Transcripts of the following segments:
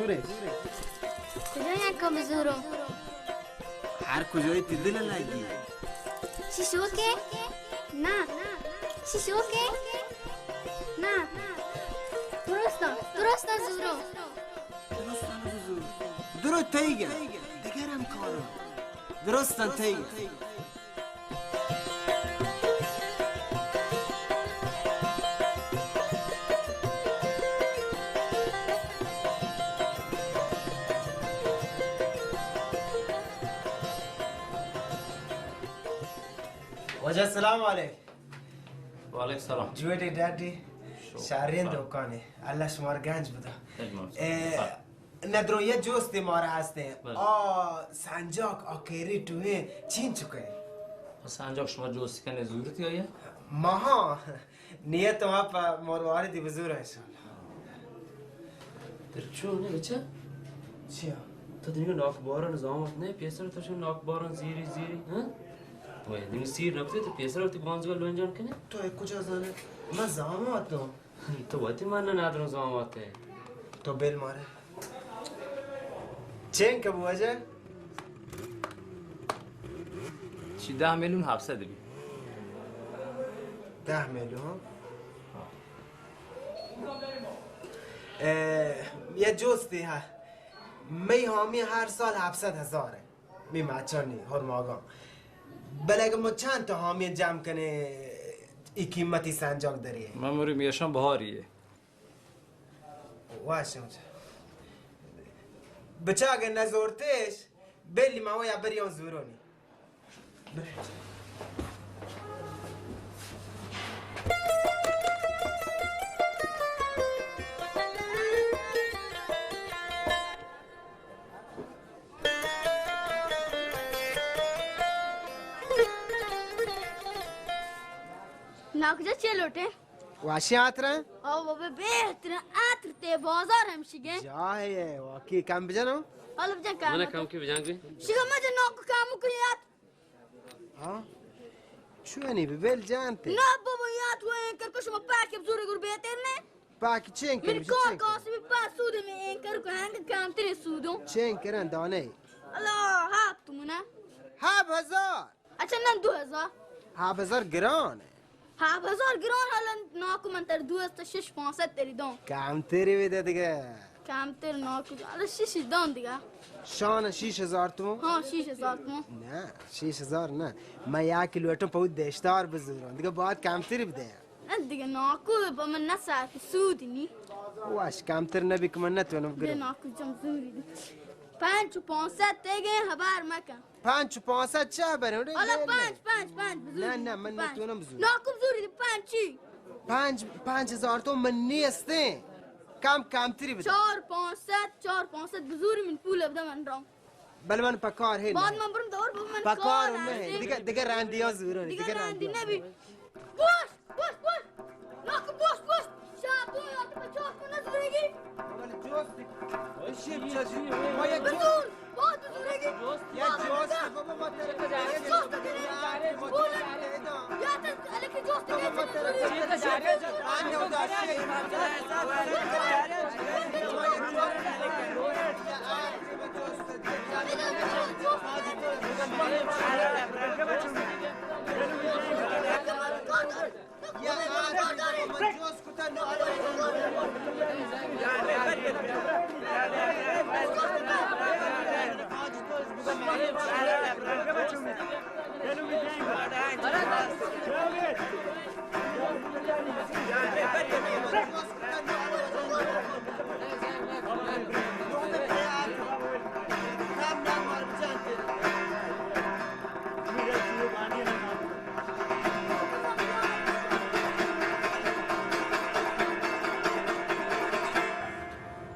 زورش کجا یکم بزورم هر کجایی تی دل لگی چی شد که؟ نه چی شد که؟ نه درستان زورم درستان بزور درست تایگه دیگرم کارم درستان تایگه وجه السلام عليك. وعليك السلام. جويتي دادي شهرين دوکانه الله شمار گنج بده. ندرو یه جوستی ماره هسته. سنجاق آکیری توه چین چکه؟ سنجاق شما جوستی کنه زورتی آیا؟ ماها نیت ما پا مرواری دی بزوره انشالله. در چونه بچه؟ چیا؟ تا دیگه ناک باران زامت نه پیسر تا شو ناک باران زیری ها؟ وای دیگه سیر نکته تو پیسر تو بانزگاه لونجان کنه؟ تو کجا زنه؟ من زاماتم. تو وقتی من ندارم زاماته. تو بیل ماره. چین که بوجه؟ چی 10 میلیون 700 بی 10 میلیون؟ یه جوستی ها می هامی هر سال 700,000 می مچانی هرماگام بله اگه ما چند تا هامی جمع کنه ای قیمتی سنجاق داریه من موری میشم بهاریه واشه اونجا بچه اگه نزورتش بلی ما یا بری اون زورونی ना कजा चल उठे واشی عطره؟ او بابا بهترین عطر ته بازار هم شیگه جایه واکی کم بجنم؟ حالا بجن کام من کم کی بجنگی شیگه مجا ناکو کامو کنیات ها؟ چونی ببل جانته؟ نه بابا یاد و این کر شما پاکی بزرگ گر بهتر نه پاکی چین کنی؟ من کار کاسی بی پاس سوده می این کر کو هنگ کام تری سودو چین کرن دانه الله هات تمونه 7,000 اچھا نن 2000 7,000 گرانه 7000 گران حالا ناکو من تر 2500 تری دون کم تری بیده دیگه کم تر ناکو حالا 6 دون دیگه شانه 6,000 تو؟ ها 6000 تو نه 6,000 نه من 1 کیلومتر پود دشتار بزورم دیگه باید کم تری بده نه دیگه ناکو با من نصرف سودی نی واش کم تر نبی که من نتونم به گرم ناکو جم زوری 5500 تگه خبر مکن 5,500 چه بریم؟ حالا 5 بزوری نه نه من نتونم بزورم ناکو بزوری 5 چی 5,000 تو من نیسته کم تری بده 4 500 بزوری من پول ابدا من رام بله من پکار هی بعد من برم دور بابا من پکار کار نه دیگه رندی ها زورونی دیگه رندی نبی باش ناکو باش شابو یا تو بچه کنه زورگی ما یک بزور باز بزورگی یا جوست بابا ما جوست کنی یا تو الکی جوست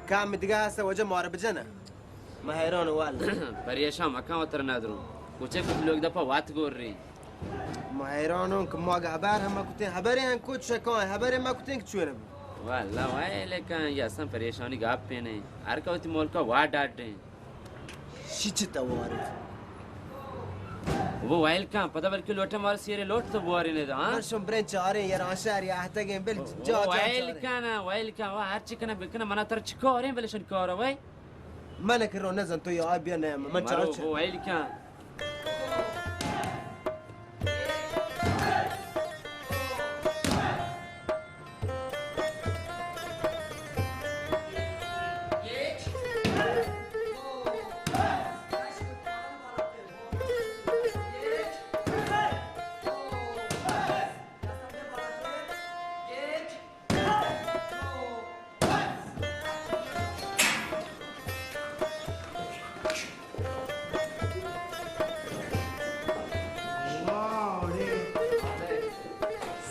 کام دیگه هست وجه ماره بجنه ما حیران والا پریشان مکان تر ندارم کوچه کو لوگ دپا وات گور ری ما حیرانم که ما خبر هم کتین خبری هم کچ شکان خبری ما کتین که چونه والله وای لیکن یا اصلا پریشانی گاپ پہ نہیں ہر کوتی مول کا وا ڈاٹے چی تا واری وہ وائل کا پتہ بلکہ لوٹے مار سیرے لوٹ تو بواری نے ہاں مرشم برن چاره یا راشار یا احتاجين بل جا وائل کا نا وائل کا وا ہر چکنا بکنا منا تر چکوریں بلشن کورا وای من که رو نزن تو یا بیا نه من مرو چاچ بو هیلی کن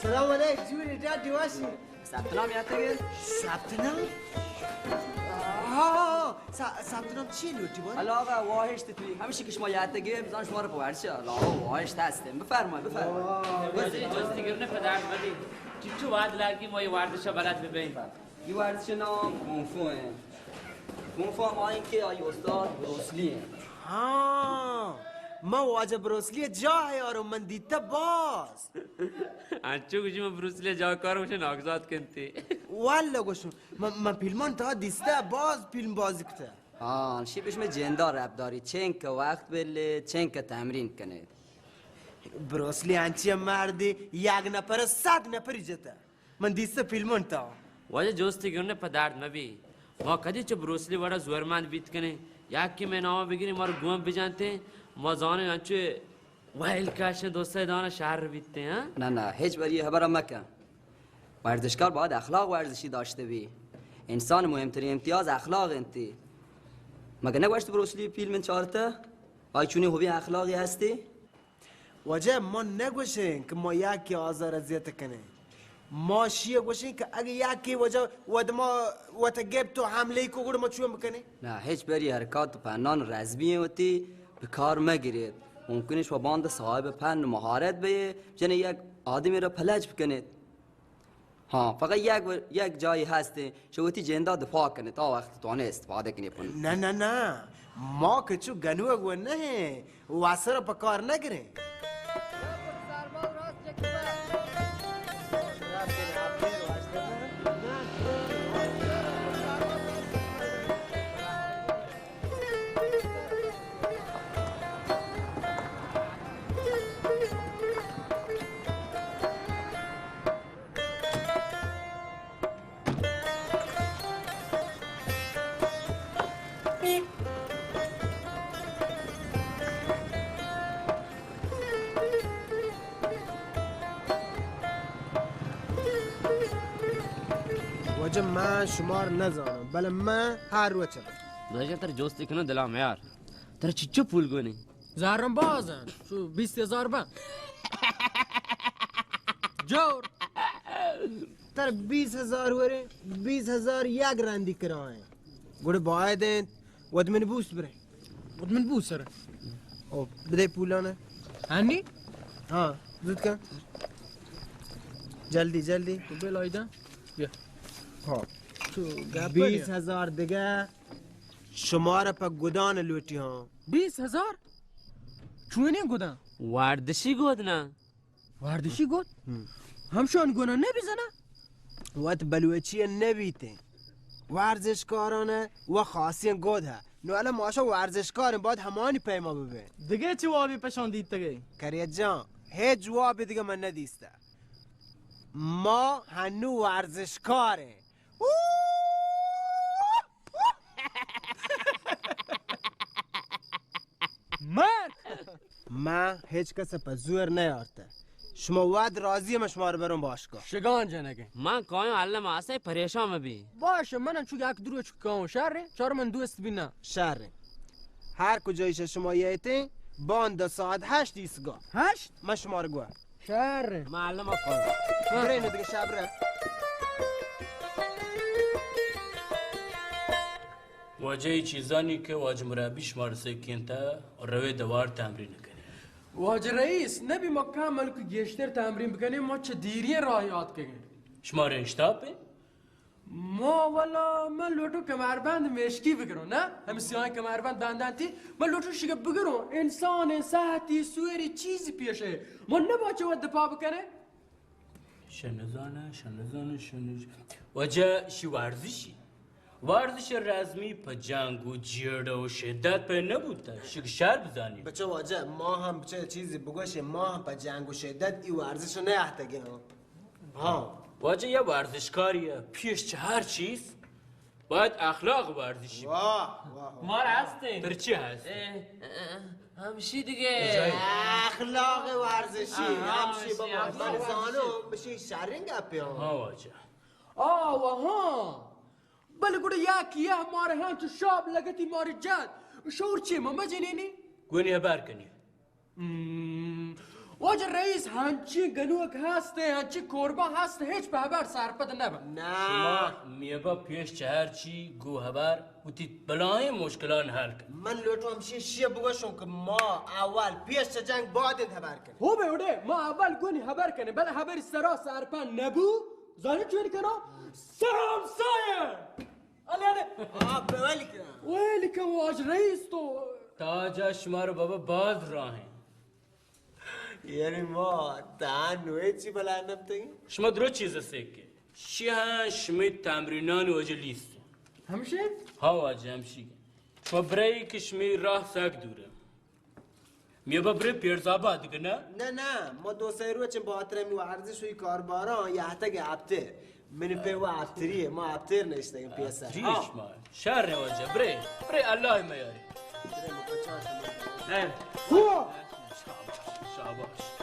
سلام علیک جوری جادی واشی ثبت نام یادت ثبت نام آه ثبت نام چی لوتی بود حالا آقا واهش توی همیشه که شما یاد گیر بزن شما رو پوارش حالا واهش هستیم بفرمایید وزیر جستی گرونه پدر بدی چی واد لرگی ما یه ورزش بلد ببین این ورزش نام کونفوه کونفو ما این که آی استاد بروسلیه ها ما واجب بروسلی جا یارو من دیتا باز انچو گوشی من بروسلی جا کار باشه ناگزاد کنتی والا گوشم من فیلمان تا دیسته باز فیلم بازی کته شی بشم جندار رب داری چنگ که وقت بله چنگ که تمرین کنه بروسلی انچی مردی یک نفر 100 نفری جته من دیسته فیلمان تا واجه جستی گرونه پدر مبی ما کدی چه بروسلی وڑا زورمند بیت کنه یکی میں نامه بگیری ما رو گوهم بجانتے ما زانه انچو ویل کاشن دوسته دانه شهر رو بیتتے ها نه هیچ بری خبرم مکن ورزشکار باید اخلاق ورزشی داشته بی انسان مهمترین امتیاز اخلاق انتی مگه نگوشت بروسلی فیلم چارته آی چونی خوبی اخلاقی هستی واجه ما نگوشیم که ما یکی آزار اذیت کنه ما شیه گوشیم که اگه یکی وجه ود ما وتگب تو حمله کو گوڑ ما چون بکنه نه هیچ بری حرکات و پنان رزمی ہوتی به کار مگیرید ممکنه شما باند صاحب پن و مهارت بیه جنه یک آدمی را پلج بکنید فقط یک جایی هسته شوتی جنده دفاع کنه تا وقت توانه استفاده کنی پن نه ما که چو گنوه گو نه واسه پا کار نگره واجه من شمار نزانم بله من هر رو چرم داشته تر جستی کنه دلام یار تر چی پول گونی زارم بازن شو 20,000 با جور تر 20,000 وره 20,000 یک رندی کرایه گوڑه باید ود من بوست بره ود من بوسره او بده پولانه هنی ها زود کن جلدی تو بلایده بیا ها تو گپ 20,000 دیگه شماره پا گدان لوٹی ها 20,000 چونه گودن وردشی گود نه وردشی گود همشان گونه نبیزنه وقت بلوچی نبیته ورزشکارانه و خاصین گود ها نو الان ماشا ورزشکارن باید همانی پیما ببین دیگه چی وابی پشان دید تگه کریت جان هیچ جوابی دیگه من ندیسته ما هنو ورزشکاره من هیچ کس پا زور نیارته شما واد راضی ما شما رو برون باشگاه شگان جنگه من کایم علم آسه پریشان مبی باشه منم چو یک درو چو کام شهره چار من دوست بینا شهر هر کجایش شما یایتین باند ساعت 8 ایستگاه 8 من شما رو گوه شهره من علم آقا بره اینو دیگه شب ره واجه چیزانی که واجه مربیش مارسه کنته روی دوار تمرین کنی واجه رئیس نبی ما کامل که گشتر تمرین بکنیم ما چه دیری راه یاد کنیم شما رنشتابه؟ ما والا من لوٹو کمربند مشکی بگرم نه همه سیاه کمربند بندنتی من لوٹو شگه بگرم انسان صحتی سویری چیزی پیشه ما نباچه ود دفاع بکنه شنزانه واجه شی ورزشی ورزش رزمی پا جنگ و جیرده و شدت پا نبوده شک شهر بزنیم بچه واجه ما هم بچه چیزی بگوشه ما هم با جنگ و شدت ای ورزش رو نیحتگیم ها واجه یه ورزشکاریه پیش چه هر چیز باید اخلاق ورزشی واه واه ما را هستیم پر چی هست؟ همشی دیگه اخلاق ورزشی همشی بابا اخلاق من ورزشی. زانو بشه شرینگ اپی ها واجه ها بله گوڑا یکی ماره هم تو شاب لگتی ماره جد شعور چی ما جنینی؟ گونی هبر کنی واجه رئیس هنچی گنوک هسته هنچی کوربا هسته هیچ به هبر سرپد نبا نه شما میبا پیش چه هر چی گو هبر و تی بلای مشکلان حل کن من لوتو همشی شیه بگوشم که ما اول پیش چه جنگ بعد انتبار کنیم هو به اوده ما اول گونی هبر کنه بله هبر سرا سرپن نبو زانی چون کنه سلام سایه آه بولی کنم ویلی که واج رئیس تو تاجا شما رو بابا باز راهن یعنی ما تنوی چی بلند نبتگیم؟ شما درو چیز سکه شیه شمی تمرینان واجه لیست همیشه؟ ها واجه همشی شما برای که شمی راه سک دوره میبا برای پیرزابا دیگه نه؟ نه ما دو سه روز چون با می ورزش و کارباران یه حتی هفته من پی و هفتریه ما هفتر نشتگیم پیسه ریش ما شهر واجه برای الله میاری هو شاباش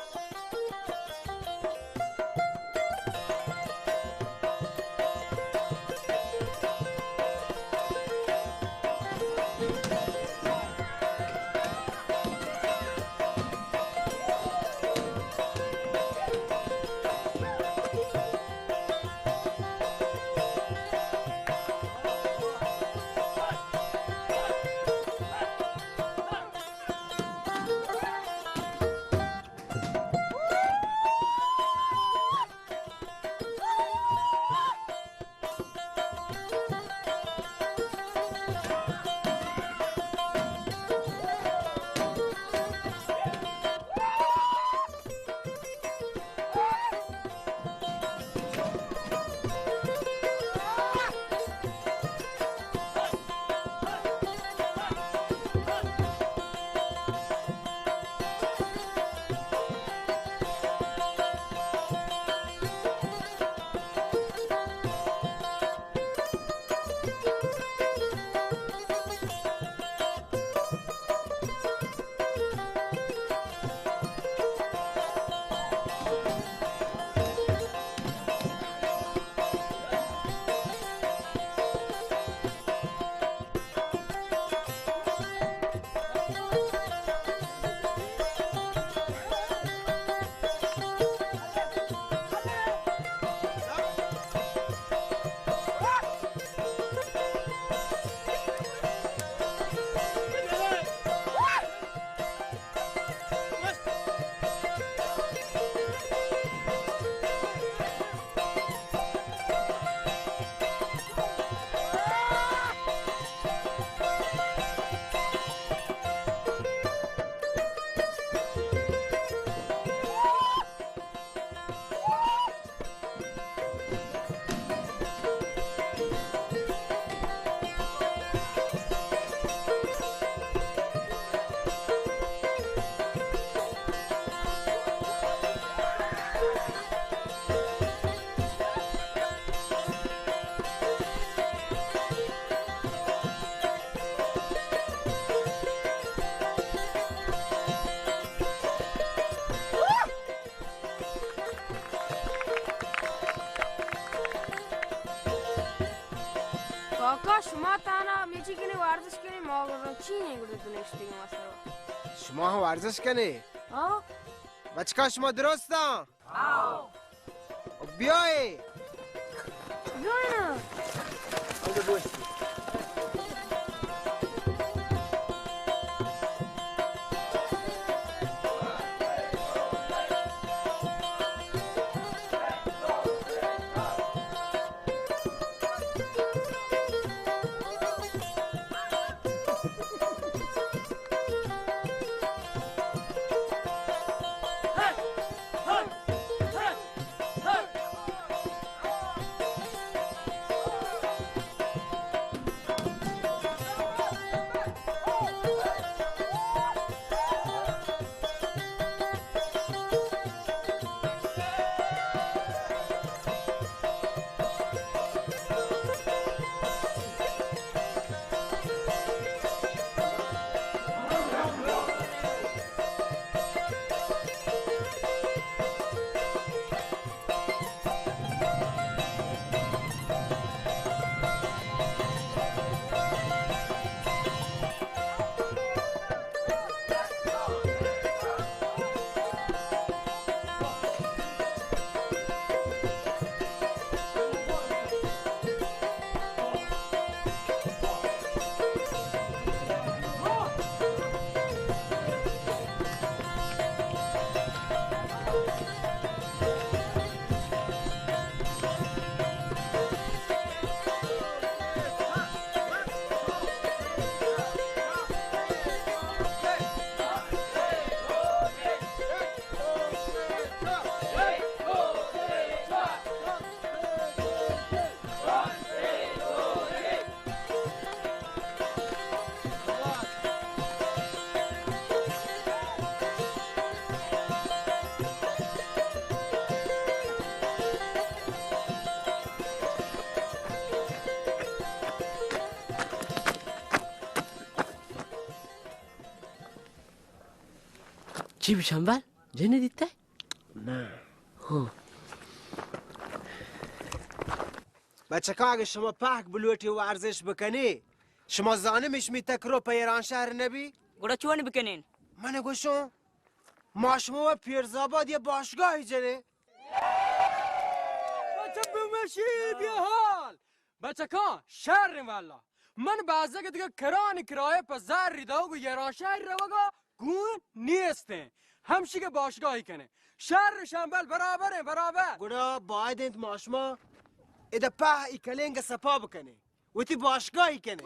کاکا شما تانا میچی کنی ورزش کنی ما گفتم چی نگوده دونشتی مثلا شما هم ورزش کنی ها بچکا شما درستا؟ بیایی بیاینا چی بشنبل؟ جنه دیده؟ نه بچه که اگه شما پاک بلوٹی و ورزش بکنی شما زانمش می تکرو پیران شهر نبی؟ گوڑا چوانی بکنین من گوشم ما شما و پیرزاباد یه باشگاهی جنه بچه بمشی بیا حال بچه کان شهریم والا من بعضا که دیگه کرانی کرایه پا زر ریده و یران شهر روگا گون نیستن همشی که باشگاهی کنه شهر شنبل برابر گوڑا باید انت ما شما اده پاه ای کلنگ سپا بکنه و تی باشگاهی کنه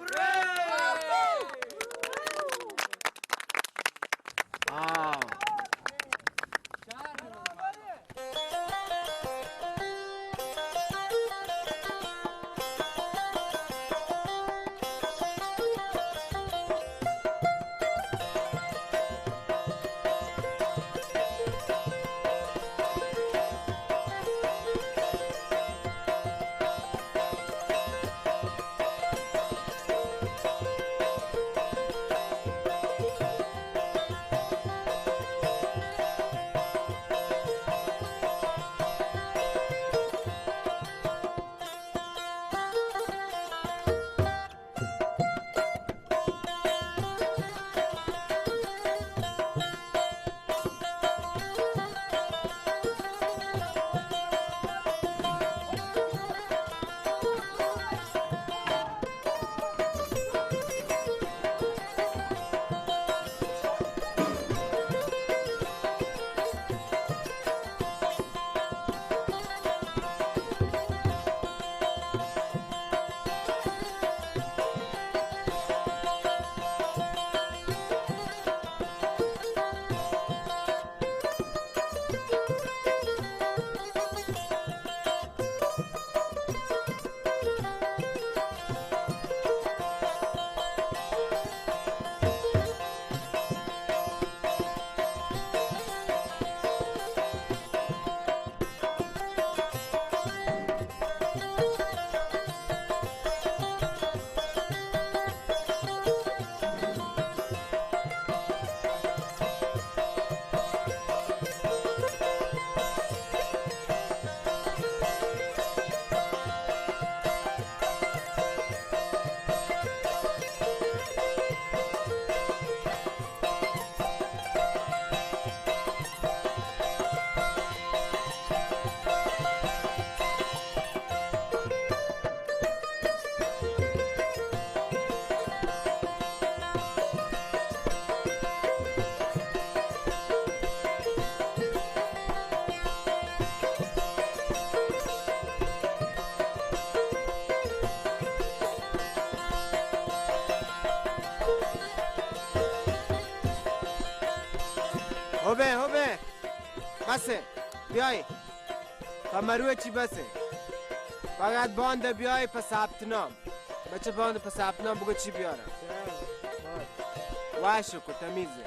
هوبه بسه بیای تا مروه چی بسه فقط بانده بیای پس ثبت نام بچه بانده پس ثبت نام بگو چی بیارم واشو کو تمیزه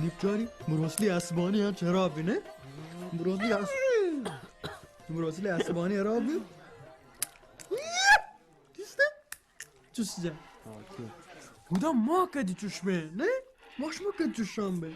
نیپ جاری مراسلی اسبانی ها چرا بینه؟ مراسلی اسبانی را بین؟ دیسته؟ چوسیجا بودا ما کدی چوشمه نه؟ ماش ما کدی چوشنبه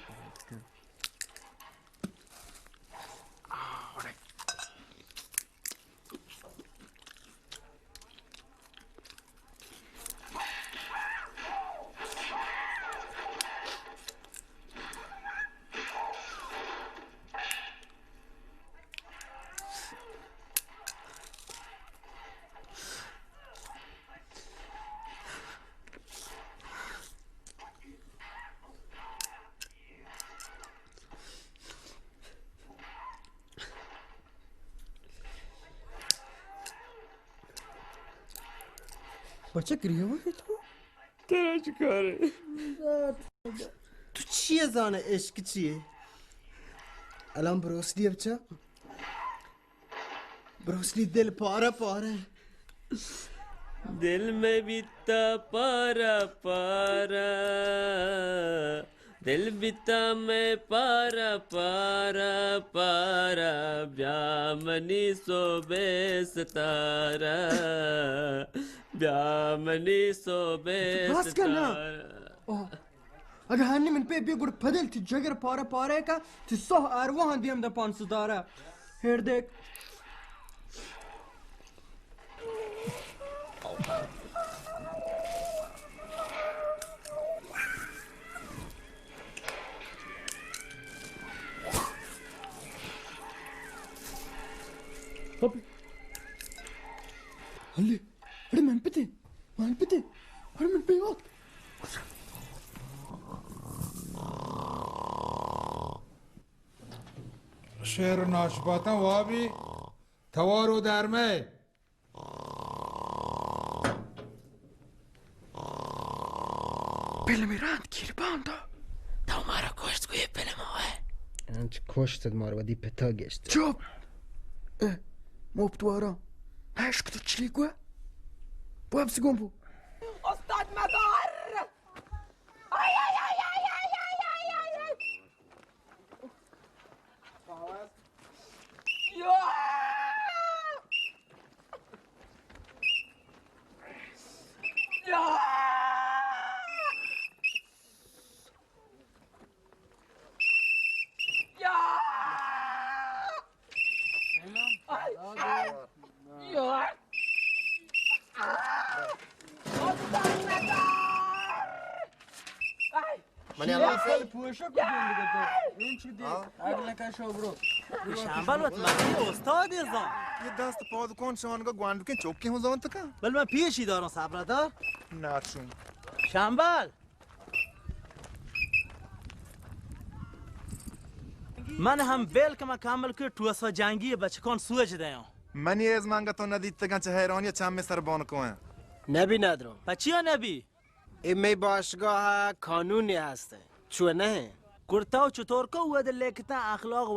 بچه گریه وای ترا چی کاره؟ تو چیه زانه عشق چیه؟ الان بروسلی بچه؟ بروسلی دل پاره پاره दिल में बीता पारा पारा दिल बीता में पारा पारा पारा ब्यामनी सोबे सितारा ब्यामनी सोबे बस करना। सितारा اگه هنی من پی بیگور پدل تی جگر پاره پاره که تی صح اروان دیم ده 500 داره هردک هلی هلی من پتی هلی من پیاد شعر ناشباتا وابی توارو درمه پلمی راند کیر باندا تو مرا کشت کوی پلم آه انچ کشتد مارو دی پتا گشت چوب موبتوارا عشق تو چلی گوه بو هبسی گم بو استاد مزار آی آی آی آی آی آی آی آی آی یا یا من الان پوشا کدیم دیگه تو این چی دی اگل کشو برو شنبل وقت مگه استاد ازم یه دست پاز کن شانگا گوانب کن چوکی هم زمان تکا بل من پیشی دارم صبرده ناتشون شنبل من هم بیل که من کامل که تو اسا جنگی بچه کن سوچ دیم منی از منگا تو ندید تکن چه حیرانی چم می سر بان کن نبی ندارم پچی یا نبی؟ ایمی باشگاه کانونی هسته چوه نه؟ کرتا و چطور که اوه ده لیکتا اخلاق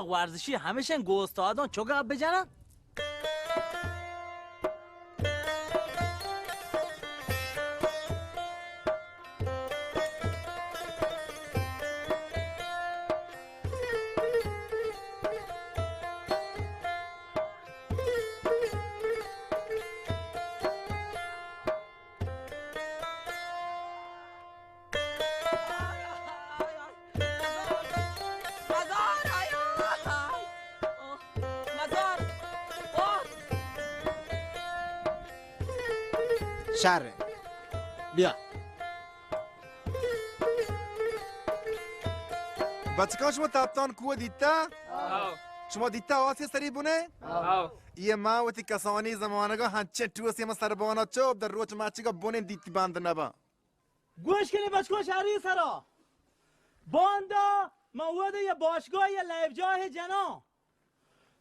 ورزشی همیشه گوستادان چوگه بجنن؟ شره بیا بچکان شما تابتان کوه دیتا؟ شما دیتا آسی سری بونه؟ یه ماوتی کسانی زمانگا هنچه توسی ما سربانا چوب در روچ ماچیگا بونه دیتی باند نبا گوش کنی بچکن شهری سرا باندا مواد یه باشگاه یه لیفجاه جنا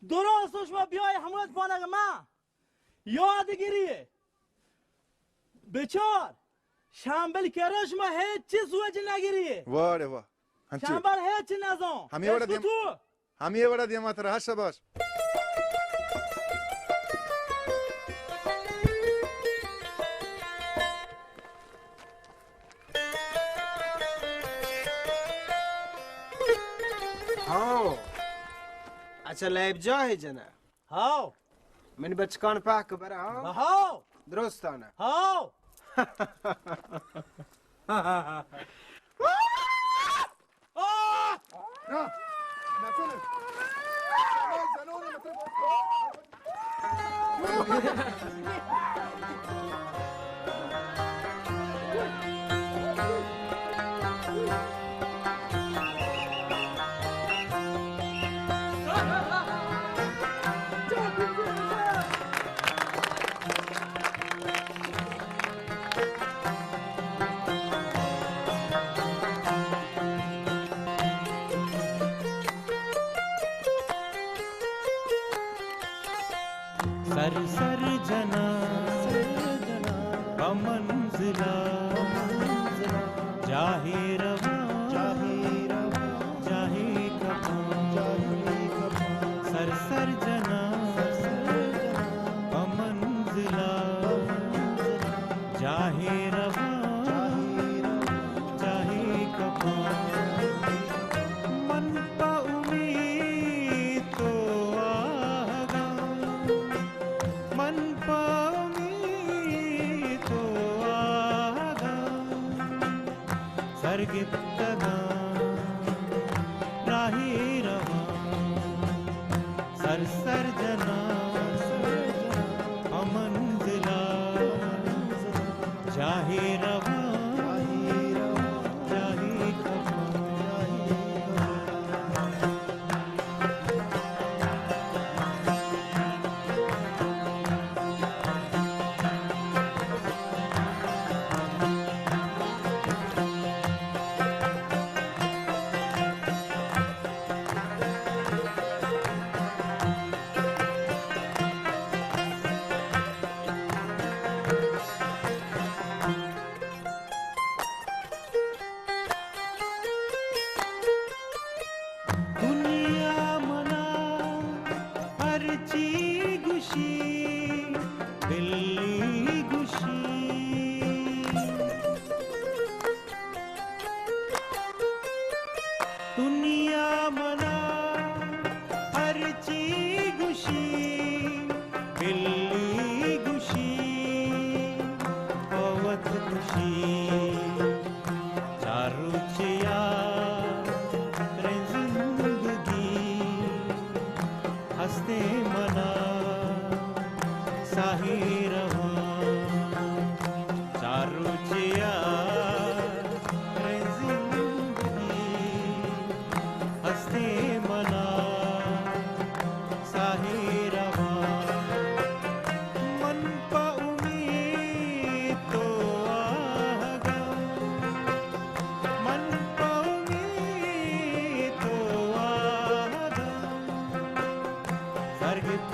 درستش ما بیای همونت بانگ ما یادگیریه بچار شنبل کراش ما هیچ چی سوچ نگیریه واره وا هنچه شنبل هیچ نزان همه وڑا دیم همه وڑا دیم آتر هشت باش ها اچھا لیب جا ہے جنا هاو من بچکان پاک برا ها هاو درستانه هاو सर सर जना मंजिला जाहे रवा जाहे कफा सर सर जना मंजिला जाहे रवा जाहे कफा मन का उम्मीद तो आगा मन का उम्मीद तो आगा सरगित तगा राही रवा सर सर जना मंजिला जाहे रवा जाहे कफा दुनिया मना हरची गुशी दिल्ली गुशी दुनिया मना हरची गुशी दिल्ली गुशी पवत गुशी चारू चिया हंसते मना साही रवा चारू चिया जिंदगी हंसते मना साही रवा मन पा उम्मीद तो आगा मन पा उम्मीद तो आगा सरगित